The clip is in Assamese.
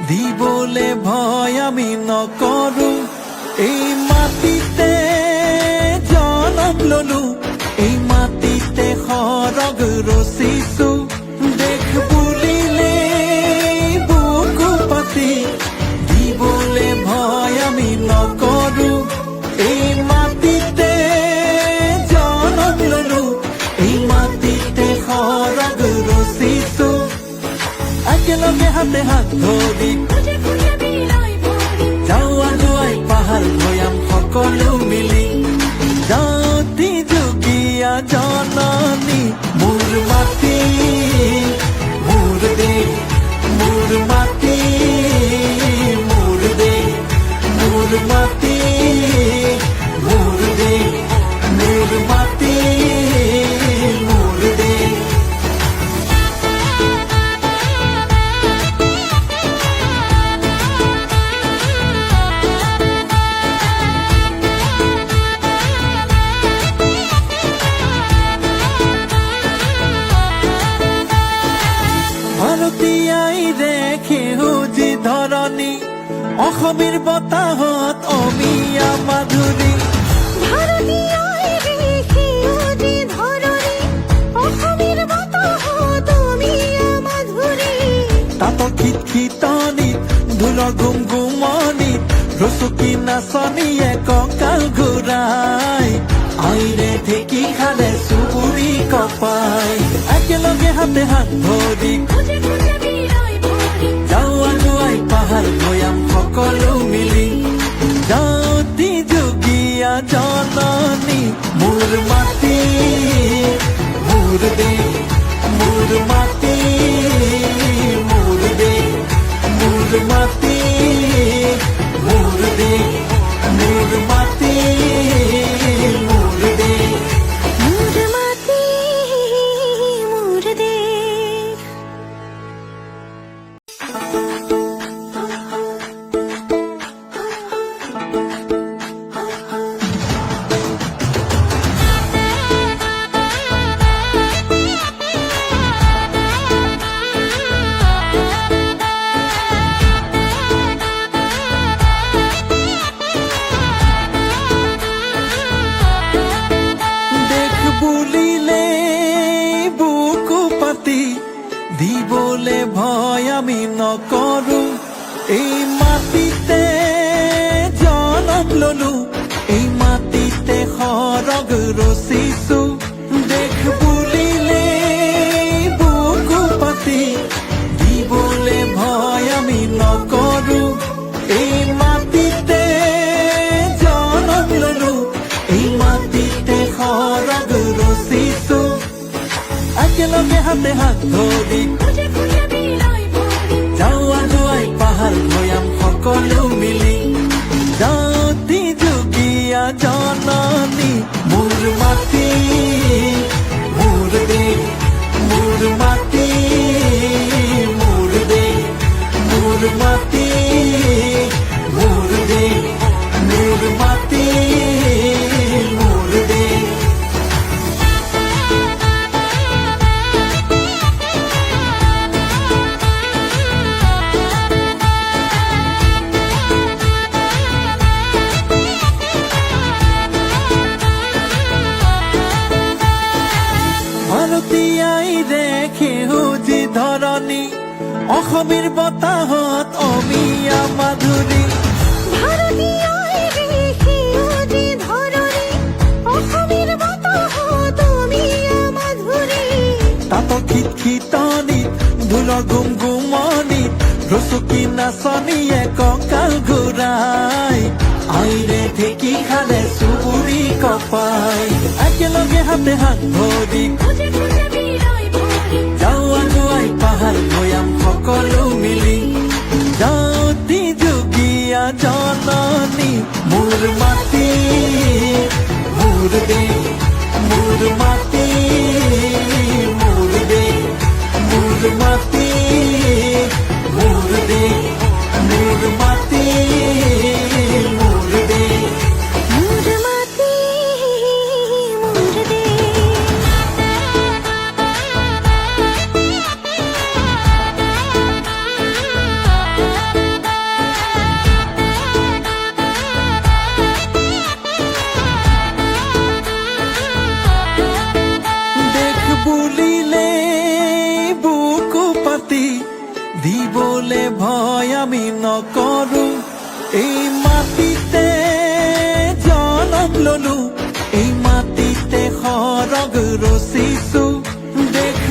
দিবলে ভয় আমি নকৰো এই মাটিতে জনম ললো এই মাটিতে সৰগ ৰচিছো দেখ বুলিলে বুকু পাতি দিবলে ভয় আমি নকৰো এই মাটিতে জনম ললো এই মাটিতে সৰগ ৰচিছো একেলগে হাতে হাত ধৰি যাওঁ আগুৱাই পাহাৰ ভৈয়াম সকলো মিলি জাতি যুগীয়া জননী মোৰ মাটি মোৰ দেশ মোৰ মাটি মোৰ দেশ মোৰ মাটি মোৰ দেশ মোৰ মাটি মোৰ দেশ ভাৰতীয়াই দেখে হুজি ধৰণী অসমীৰ বতাহত অমিয়া মাধুৰী তাত খিতখিতনিত ঢোলৰ গুমগুমনিত ৰচুকি নাচনীয়ে কঁকাল ঘূৰাই আইৰে ঢেঁকী খালে চুবুৰি কপাই একেলগে হাতে হাত ধৰি যাওঁ আগুৱাই পাহাৰ ভৈয়াম সকলো মিলি জাতি যুগীয়া জননী মোৰ মাটি মোৰ দেশ মোৰ মাটি মোৰ দেশ মোৰ মাটি মোৰ দেশ মোৰ মাটি মোৰ দেশ মোৰ মাটি মোৰ দেশ বুলিলে বুকু পাতি দিবলে ভয় আমি নকৰো এই মাটিতে জনম ললো এই মাটিতে সৰগ ৰচিছো দেখ বুলিলে বুকু পাতি দিবলে ভয় আমি নকৰো এই মাটিতে জনম ললো এই মাটিতে সৰগ ৰচিছো একেলগে হাতে হাত ধৰি যাওঁ আগুৱাই পাহাৰ ভৈয়াম সকলো মিলি জাতি যুগীয়া জননী মোৰ মাটি মোৰ দেশ মোৰ মাটি মোৰ দেশ মোৰ মাটি মোৰ দেশ মোৰ মাটি মোৰ দেশ ভাৰতীয়াই দেখে হুজি ধৰণী অসমীৰ বতাহত অমিয়া মাধুৰী তাত খিতখিতনিত ঢোলৰ গুমগুমনিত ৰচুকি নাচনীয়ে কঁকাল ঘূৰাই আইৰে ঢেঁকী খালে চুবুৰি কপাই একেলগে হাতে হাত ধৰি যাওঁ আগুৱাই পাহাৰ ভৈয়াম সকলো মিলি জাতি যুগীয়া জননী মোর মাটি মোর দে মোর মাটি মোর দে মোর মাটি মোর দে মোর মাটি মোর দে মোর মাটি মোর দেশ দেখ বুলিলে বুকু পাতি দিবলে ভয় আমি নকৰো এই মাটিতে জনম ললো এই মাটিতে সৰগ ৰচিছো দেখ